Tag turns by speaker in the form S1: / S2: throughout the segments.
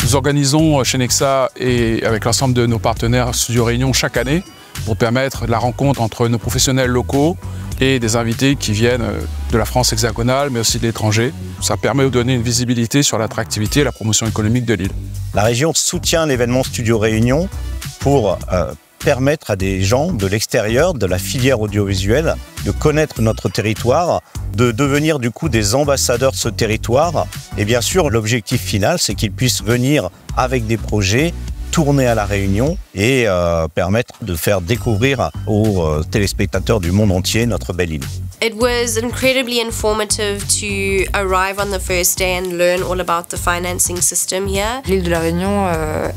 S1: Nous organisons chez Nexa et avec l'ensemble de nos partenaires Studio Réunion chaque année pour permettre la rencontre entre nos professionnels locaux et des invités qui viennent de la France hexagonale, mais aussi de l'étranger. Ça permet de donner une visibilité sur l'attractivité et la promotion économique de l'île.
S2: La région soutient l'événement Studio Réunion pour permettre à des gens de l'extérieur, de la filière audiovisuelle, de connaître notre territoire, de devenir du coup des ambassadeurs de ce territoire. Et bien sûr, l'objectif final, c'est qu'ils puissent venir avec des projets, tourner à La Réunion et permettre de faire découvrir aux téléspectateurs du monde entier notre belle île.
S3: It was incredibly informative to arrive on the first day and learn all about the financing system here.
S4: L'île de La Réunion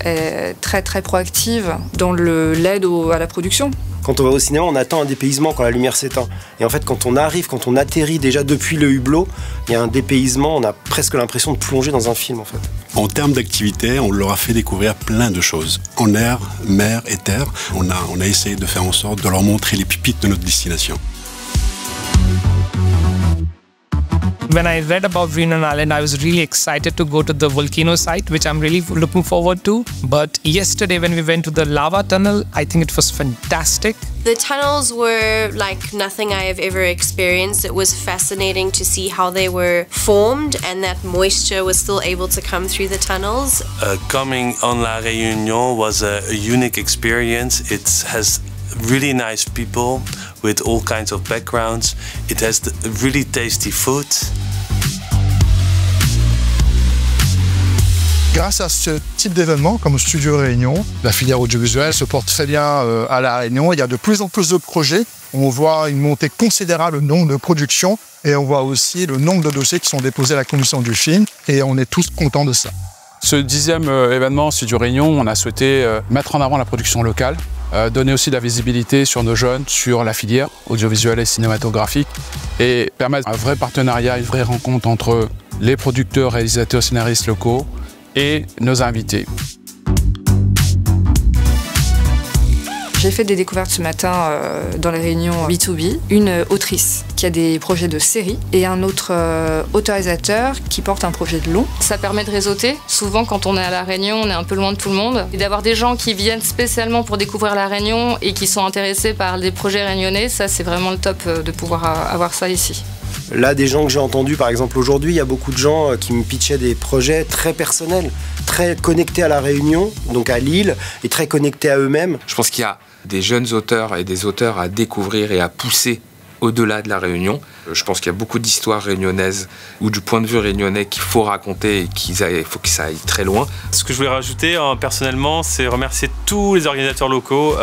S4: est très proactive dans l'aide à la production.
S5: Quand on va au cinéma, on attend un dépaysement quand la lumière s'éteint. Et en fait, quand on arrive, quand on atterrit déjà depuis le hublot, il y a un dépaysement, on a presque l'impression de plonger dans un film en fait.
S6: En termes d'activité, on leur a fait découvrir plein de choses. En air, mer et terre, on a essayé de faire en sorte de leur montrer les pépites de notre destination.
S7: When I read about Reunion Island, I was really excited to go to the volcano site, which I'm really looking forward to. But yesterday when we went to the lava tunnel, I think it was fantastic.
S3: The tunnels were like nothing I have ever experienced. It was fascinating to see how they were formed and that moisture was still able to come through the tunnels.
S8: Coming on La Réunion was a unique experience. It has really nice people with all kinds of backgrounds. It has really tasty food.
S9: Grâce à ce type d'événement, comme au Studio Réunion, la filière audiovisuelle se porte très bien à La Réunion. Il y a de plus en plus de projets. On voit une montée considérable du nombre de productions et on voit aussi le nombre de dossiers qui sont déposés à la commission du film et on est tous contents de ça.
S1: Ce 10e événement Studio Réunion, on a souhaité mettre en avant la production locale, donner aussi de la visibilité sur nos jeunes, sur la filière audiovisuelle et cinématographique et permettre un vrai partenariat, une vraie rencontre entre les producteurs, réalisateurs, scénaristes locaux et nos invités.
S4: J'ai fait des découvertes ce matin dans les réunions B2B. Une autrice qui a des projets de série et un autre autorisateur qui porte un projet de long.
S10: Ça permet de réseauter. Souvent, quand on est à La Réunion, on est un peu loin de tout le monde. Et d'avoir des gens qui viennent spécialement pour découvrir La Réunion et qui sont intéressés par des projets réunionnais, ça c'est vraiment le top de pouvoir avoir ça ici.
S5: Là, des gens que j'ai entendus, par exemple aujourd'hui, il y a beaucoup de gens qui me pitchaient des projets très personnels, très connectés à La Réunion, donc à l'île, et très connectés à eux-mêmes.
S11: Je pense qu'il y a des jeunes auteurs et des auteurs à découvrir et à pousser au-delà de La Réunion. Je pense qu'il y a beaucoup d'histoires réunionnaises ou du point de vue réunionnais qu'il faut raconter et qu'il faut que ça aille très loin.
S12: Ce que je voulais rajouter personnellement, c'est remercier tous les organisateurs locaux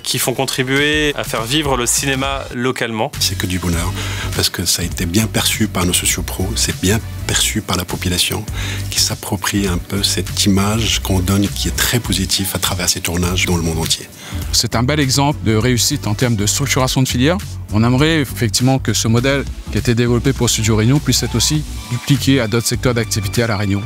S12: qui font contribuer à faire vivre le cinéma localement.
S6: C'est que du bonheur parce que ça a été bien perçu par nos sociopros, c'est bien perçu par la population qui s'approprie un peu cette image qu'on donne qui est très positive à travers ces tournages dans le monde entier.
S1: C'est un bel exemple de réussite en termes de structuration de filière. On aimerait effectivement que ce modèle qui a été développé pour Studio Réunion puisse être aussi dupliqué à d'autres secteurs d'activité à La Réunion.